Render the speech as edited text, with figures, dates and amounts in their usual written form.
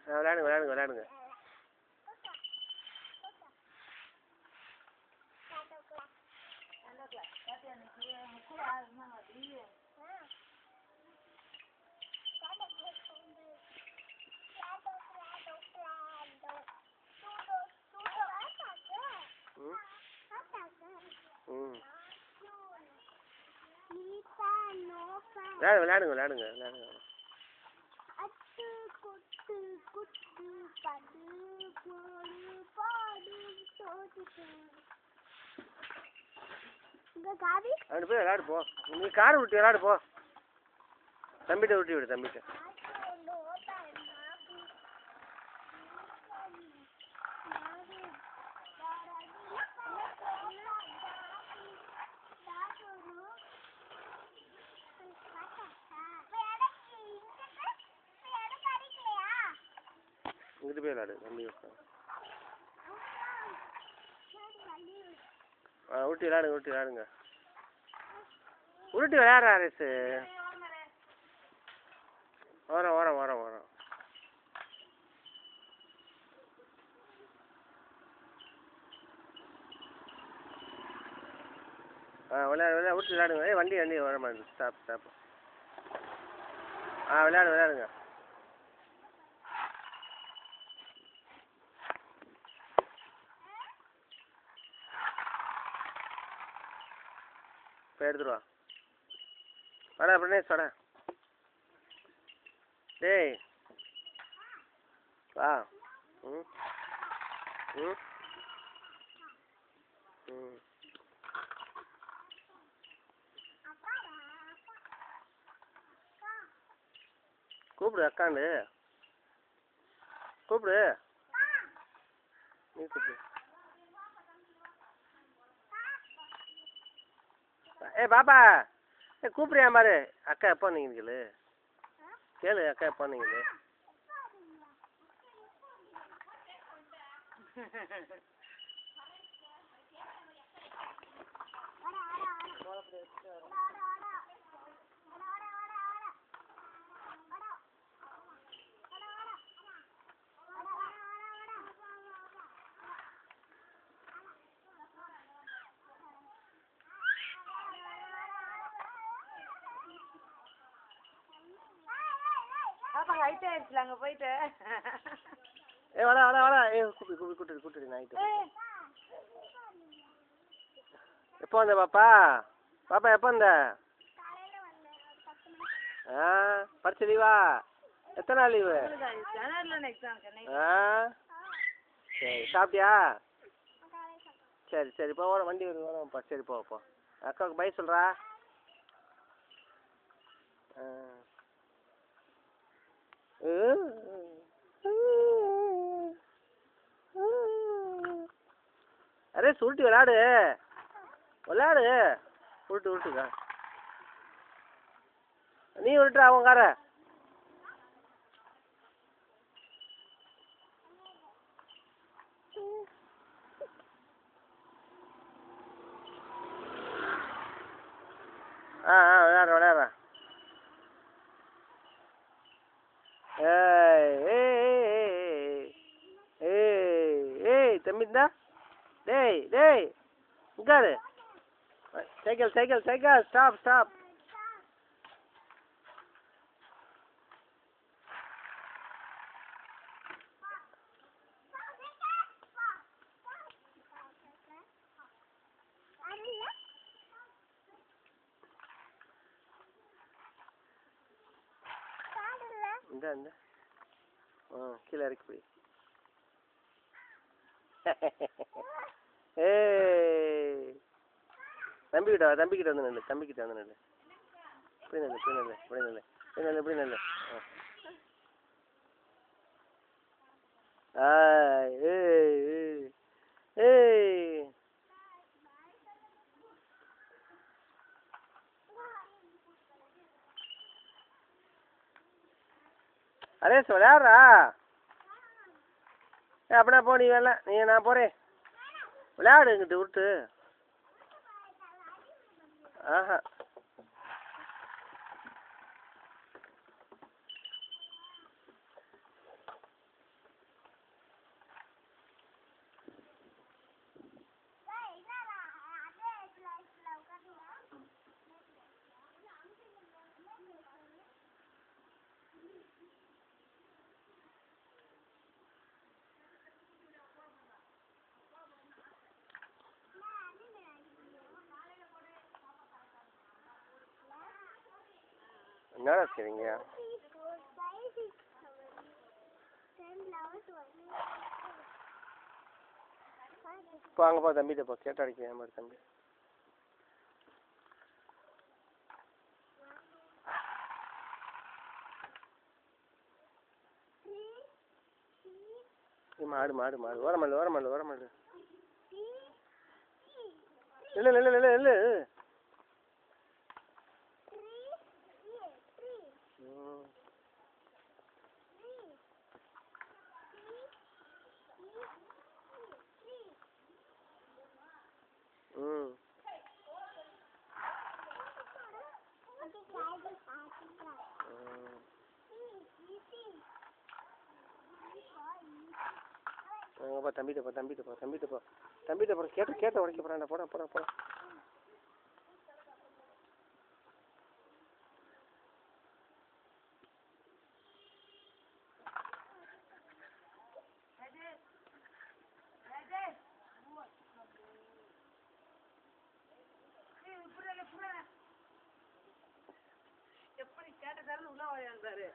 விளையாடுங்க விளையாடுங்க விளையாடுங்க. விளையாடுங்க விளையாடுங்க விளையாடுங்க. அப்படி போய் விளையாடு போ. நீ காரை விட்டு விளையாடு போ. தம்பிட்ட விட்டு விடு தம்பிட்ட. இங்கிட்டு போய் விளையாடு தம்பி. உருட்டி விளையாடுங்க உருட்டி விளையாடுங்க. உருட்டி விளையாடுறா ரேஸு. ஓரம் ஓரம் ஓரம் ஓரம். விளையாடு விளையாடு விட்டு விளையாடுங்க. வண்டி வண்டி வர மாதிரி. Stop stop. விளையாடு விளையாடுங்க. இப்போ எடுத்துருவா. வாடா பிரணேஷ் வாடா. டேய் வா. ம் ம் ம். கூப்பிடு அக்காண்டு. கூப்பிடு. நீ கூப்பிடு. பாப்பா கூப்பிடுறியா பாரு. அக்கா எப்போ வந்தீங்க கேளு. அக்கா எப்போ வந்தீங்க? ஹைட் ஆயிடுச்சுல அங்கே போயிட்டு. வாடா வாடா வாடா. கூப்பிட்டு கூப்பிட்டு நைட்டு. எப்போ வந்த பாப்பா? பாப்பா எப்போ வந்த? பரிசு லீவா? எத்தனை நாள் லீவு? சரி சாப்பிட்டியா? சரி சரி போ. வண்டி வருவாப்பா. சரி போப்பா. அக்காவுக்கு பை சொல்கிறா. அரே சுருட்டி விளையாடு விளையாடு. உருட்டு உருட்டுக்கா. நீ உருட்டுற அவங்க கார. விளையாடுற விளையாடுற. ஏய் தம்பி இருந்தா. டேய் டேய் உட்காரு. Cycle cycle cycle. Stop stop. இந்த இந்த கீழே இறக்கி போய். தம்பிக்கிட்ட தம்பிக்கிட்ட வந்து நெல்லு. தம்பிக்கிட்ட வந்து நெல்லு. இப்படி நெல்லு இப்படி நெல்லு இப்படி நெல்லு இப்படி நெல்லு இப்படி நெல்லு. அரே விளையாடுறா. அப்படின்னா போ. நீ வேலை நீ நான் போகிறேன். விளையாடு இங்கிட்டு விட்டு. ஆஹா என்னடா செய்றீங்க? இப்போ அங்கே போ தம்பிகிட்ட போ, கேட்டு அடிக்க மாதிரி தம்பி. மாடு மாடு மாடு ஓரமாடு ஓரமாடு ஓரமாடு. இல்லை இல்லை இல்லை இல்லை இல்லை. ம் அங்கேப்பா தம்பிகிட்ட போ தம்பிகிட்ட போ தம்பிகிட்ட போ தம்பிகிட்ட போ. கேட்ட உடைக்க போகிறான்டா. போடா போடா போடா. எப்படி கேட்டதாரு உள்ள வாயாண்டாரு.